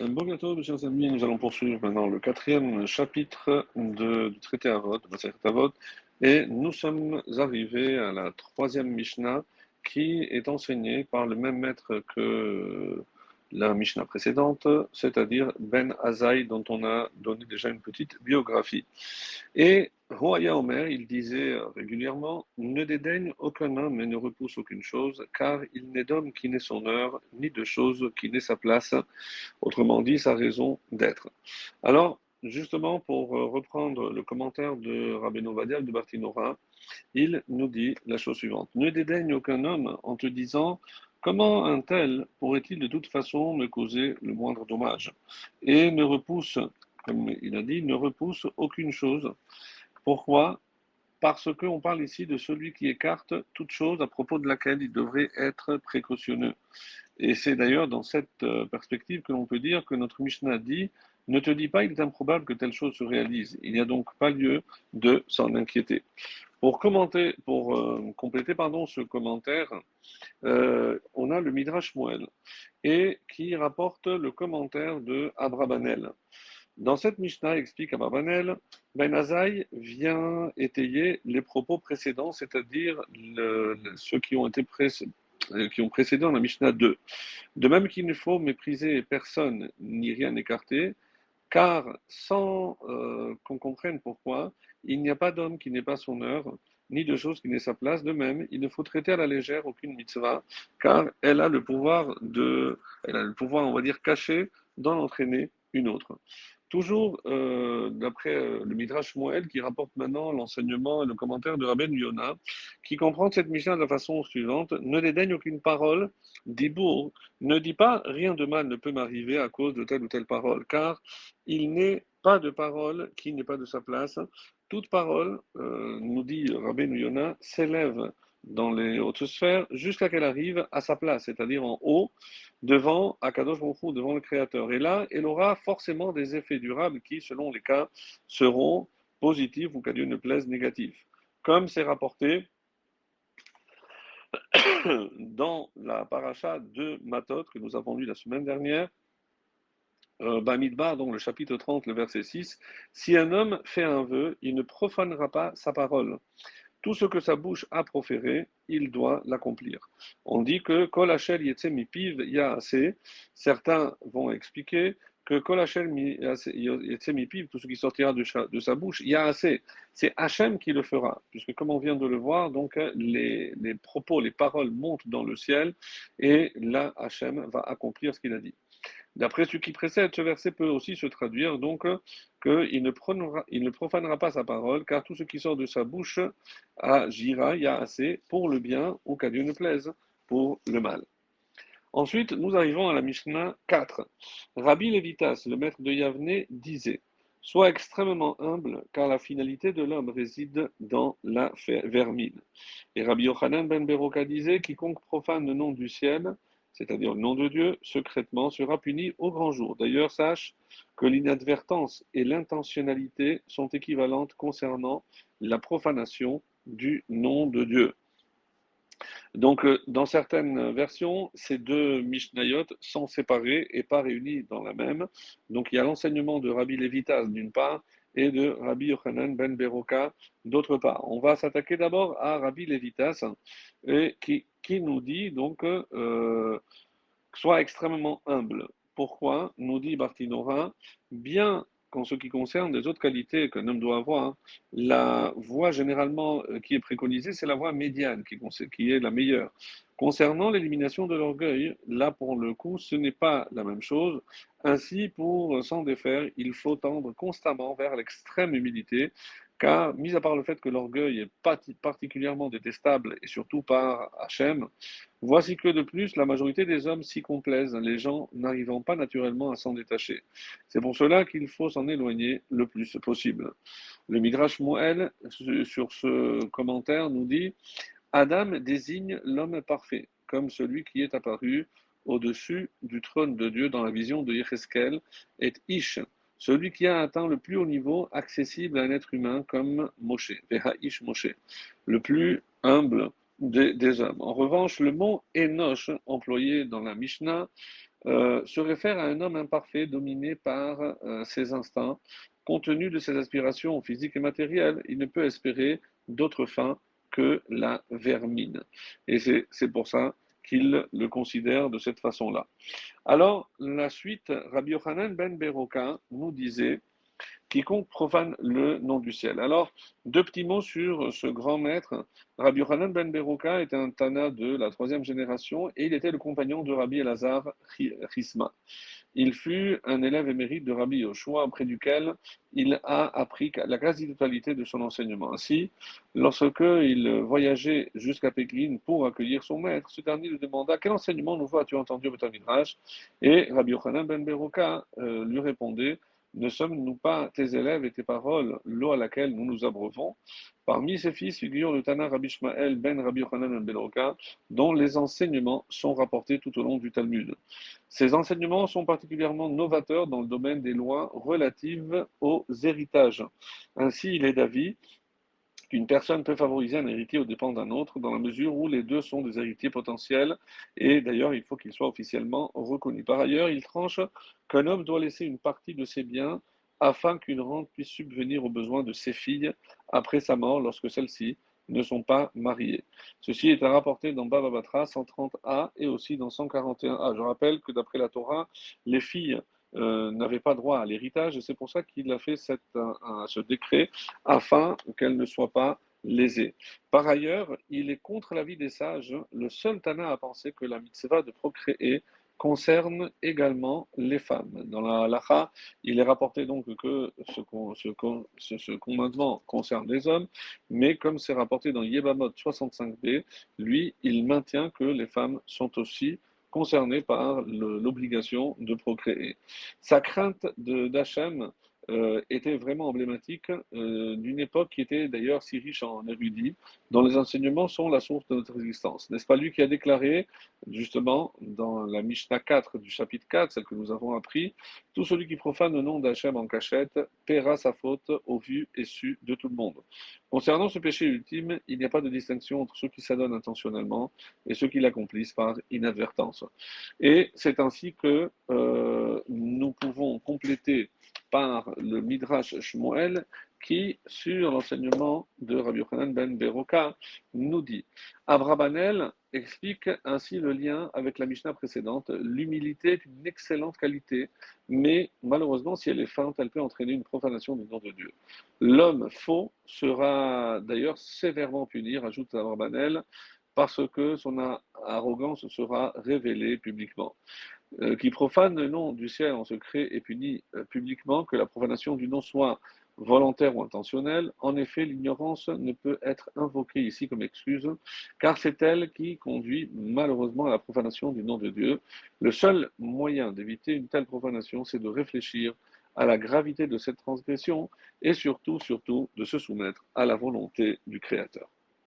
Bon gâteau, mes chers amis, nous allons poursuivre maintenant le quatrième chapitre du traité Avot, de Masechet Avot, et nous sommes arrivés à la troisième Mishnah qui est enseignée par le même maître que la Mishnah précédente, c'est-à-dire Ben Azaï, dont on a donné déjà une petite biographie. Et Hoaya Omer, il disait régulièrement: Ne dédaigne aucun homme et ne repousse aucune chose, car il n'est d'homme qui n'ait son heure, ni de chose qui n'ait sa place, autrement dit, sa raison d'être. Alors, justement, pour reprendre le commentaire de Rabbeinu Ovadia de Bartinora, il nous dit la chose suivante: Ne dédaigne aucun homme en te disant: Comment un tel pourrait-il de toute façon me causer le moindre dommage? Et ne repousse, comme il a dit, ne repousse aucune chose. Pourquoi? Parce qu'on parle ici de celui qui écarte toute chose à propos de laquelle il devrait être précautionneux. Et c'est d'ailleurs dans cette perspective que l'on peut dire que notre Mishnah dit: Ne te dis pas, il est improbable que telle chose se réalise. Il n'y a donc pas lieu de s'en inquiéter. Pour compléter ce commentaire, on a le Midrash Moël, et qui rapporte le commentaire de Abrabanel. Dans cette Mishnah, explique Abrabanel, Ben Azaï vient étayer les propos précédents, c'est-à-dire ceux qui ont précédé dans la Mishnah 2. De même qu'il ne faut mépriser personne ni rien écarter, car sans qu'on comprenne pourquoi, il n'y a pas d'homme qui n'ait pas son heure, ni de chose qui n'ait sa place. De même, il ne faut traiter à la légère aucune mitzvah, car elle a le pouvoir, on va dire, caché, d'en entraîner une autre. Toujours d'après le Midrash Moël, qui rapporte maintenant l'enseignement et le commentaire de Rabben Yonah, qui comprend cette mission de la façon suivante: Ne dédaigne aucune parole, dibour, ne dis pas rien de mal ne peut m'arriver à cause de telle ou telle parole, car il n'est pas de parole qui n'est pas de sa place. Toute parole, nous dit Rabbeinu Yonah, s'élève dans les hautes sphères jusqu'à qu'elle arrive à sa place, c'est-à-dire en haut, devant Akadosh Baruch Hu, devant le Créateur. Et là, elle aura forcément des effets durables qui, selon les cas, seront positifs ou qu'à Dieu ne plaise négatifs. Comme c'est rapporté dans la paracha de Matot que nous avons lu la semaine dernière, Bamidbar, donc le chapitre 30, le verset 6, si un homme fait un vœu, il ne profanera pas sa parole. Tout ce que sa bouche a proféré, il doit l'accomplir. On dit que Kol Hachel Yetse Mipiv Yaase. Certains vont expliquer que Kol Hachel Yetse Mipiv, tout ce qui sortira de sa bouche, Yaase. C'est Hachem qui le fera, puisque comme on vient de le voir, donc les propos, les paroles montent dans le ciel, et là Hachem va accomplir ce qu'il a dit. D'après ce qui précède, ce verset peut aussi se traduire donc il ne profanera pas sa parole, car tout ce qui sort de sa bouche agira, il y a assez pour le bien ou qu'à Dieu ne plaise pour le mal. Ensuite, nous arrivons à la Mishnah 4. Rabbi Levitas, le maître de Yavne, disait: Sois extrêmement humble, car la finalité de l'homme réside dans la vermine. Et Rabbi Yochanan ben Beroka disait: Quiconque profane le nom du ciel, c'est-à-dire le nom de Dieu, secrètement, sera puni au grand jour. D'ailleurs, sache que l'inadvertance et l'intentionnalité sont équivalentes concernant la profanation du nom de Dieu. Donc, dans certaines versions, ces deux Mishnayot sont séparés et pas réunis dans la même. Donc, il y a l'enseignement de Rabbi Levitas d'une part et de Rabbi Yochanan ben Beroka d'autre part. On va s'attaquer d'abord à Rabbi Levitas, qui nous dit donc sois extrêmement humble. Pourquoi? Nous dit Bartinora, bien qu'en ce qui concerne les autres qualités qu'un homme doit avoir, hein, la voie généralement qui est préconisée, c'est la voie médiane qui est la meilleure. Concernant l'élimination de l'orgueil, là pour le coup, ce n'est pas la même chose. Ainsi, pour s'en défaire, il faut tendre constamment vers l'extrême humilité, car, mis à part le fait que l'orgueil est particulièrement détestable, et surtout par Hachem, voici que de plus, la majorité des hommes s'y complaisent, les gens n'arrivant pas naturellement à s'en détacher. C'est pour cela qu'il faut s'en éloigner le plus possible. Le Midrash Moël, sur ce commentaire, nous dit: Adam désigne l'homme parfait, comme celui qui est apparu au-dessus du trône de Dieu dans la vision de Yecheskel, et Ish, celui qui a atteint le plus haut niveau accessible à un être humain comme Moshe, Veha-Ish Moshe, le plus humble des hommes. En revanche, le mot Enoch, employé dans la Mishnah, se réfère à un homme imparfait dominé par ses instincts. Compte tenu de ses aspirations physiques et matérielles, il ne peut espérer d'autre fin que la vermine. Et c'est pour ça qu'il le considère de cette façon-là. Alors, la suite, Rabbi Yochanan ben Beroka nous disait quiconque profane le nom du ciel. Alors, deux petits mots sur ce grand maître. Rabbi Yochanan ben Beroka était un Tana de la troisième génération et il était le compagnon de Rabbi Elazar Chisma. Il fut un élève émérite de Rabbi Yoshua, auprès duquel il a appris la quasi-totalité de son enseignement. Ainsi, lorsque il voyageait jusqu'à Pékin pour accueillir son maître, ce dernier lui demanda quel enseignement nouveau as-tu entendu au Beth Midrash. Et Rabbi Yochanan ben Beroka lui répondait ne sommes-nous pas tes élèves et tes paroles, l'eau à laquelle nous nous abreuvons? Parmi ses fils figure le Tana Rabbi Shmael ben Rabbi Yochanan ben Beroka, dont les enseignements sont rapportés tout au long du Talmud. Ces enseignements sont particulièrement novateurs dans le domaine des lois relatives aux héritages. Ainsi, il est d'avis qu'une personne peut favoriser un héritier aux dépens d'un autre dans la mesure où les deux sont des héritiers potentiels et d'ailleurs il faut qu'ils soient officiellement reconnus. Par ailleurs, il tranche qu'un homme doit laisser une partie de ses biens afin qu'une rente puisse subvenir aux besoins de ses filles après sa mort lorsque celles-ci ne sont pas mariées. Ceci est rapporté dans Bava Batra 130a et aussi dans 141a. Je rappelle que d'après la Torah, les filles n'avaient pas droit à l'héritage et c'est pour ça qu'il a fait ce décret afin qu'elle ne soit pas lésée. Par ailleurs, il est contre l'avis des sages, le seul Tana à penser que la mitzvah de procréer concerne également les femmes. Dans la halacha, il est rapporté donc que ce commandement concerne les hommes, mais comme c'est rapporté dans Yebamot 65b, lui, il maintient que les femmes sont aussi concernées par l'obligation de procréer. Sa crainte d'Hachem était vraiment emblématique d'une époque qui était d'ailleurs si riche en érudits, dont les enseignements sont la source de notre existence. N'est-ce pas lui qui a déclaré, justement, dans la Mishnah 4 du chapitre 4, celle que nous avons appris, tout celui qui profane le nom d'Hachem en cachette paiera sa faute au vu et su de tout le monde. Concernant ce péché ultime, il n'y a pas de distinction entre ceux qui s'adonnent intentionnellement et ceux qui l'accomplissent par inadvertance. Et c'est ainsi que nous pouvons compléter par le Midrash Shmuel qui, sur l'enseignement de Rabbi Yochanan ben Beroka, nous dit Abrabanel explique ainsi le lien avec la Mishnah précédente. L'humilité est une excellente qualité, mais malheureusement, si elle est feinte, elle peut entraîner une profanation du nom de Dieu. L'homme faux sera d'ailleurs sévèrement puni, rajoute Abrabanel, parce que son arrogance sera révélée publiquement. Qui profane le nom du ciel en secret est puni publiquement, que la profanation du nom soit volontaire ou intentionnelle. En effet, l'ignorance ne peut être invoquée ici comme excuse, car c'est elle qui conduit malheureusement à la profanation du nom de Dieu. Le seul moyen d'éviter une telle profanation, c'est de réfléchir à la gravité de cette transgression et surtout, de se soumettre à la volonté du Créateur.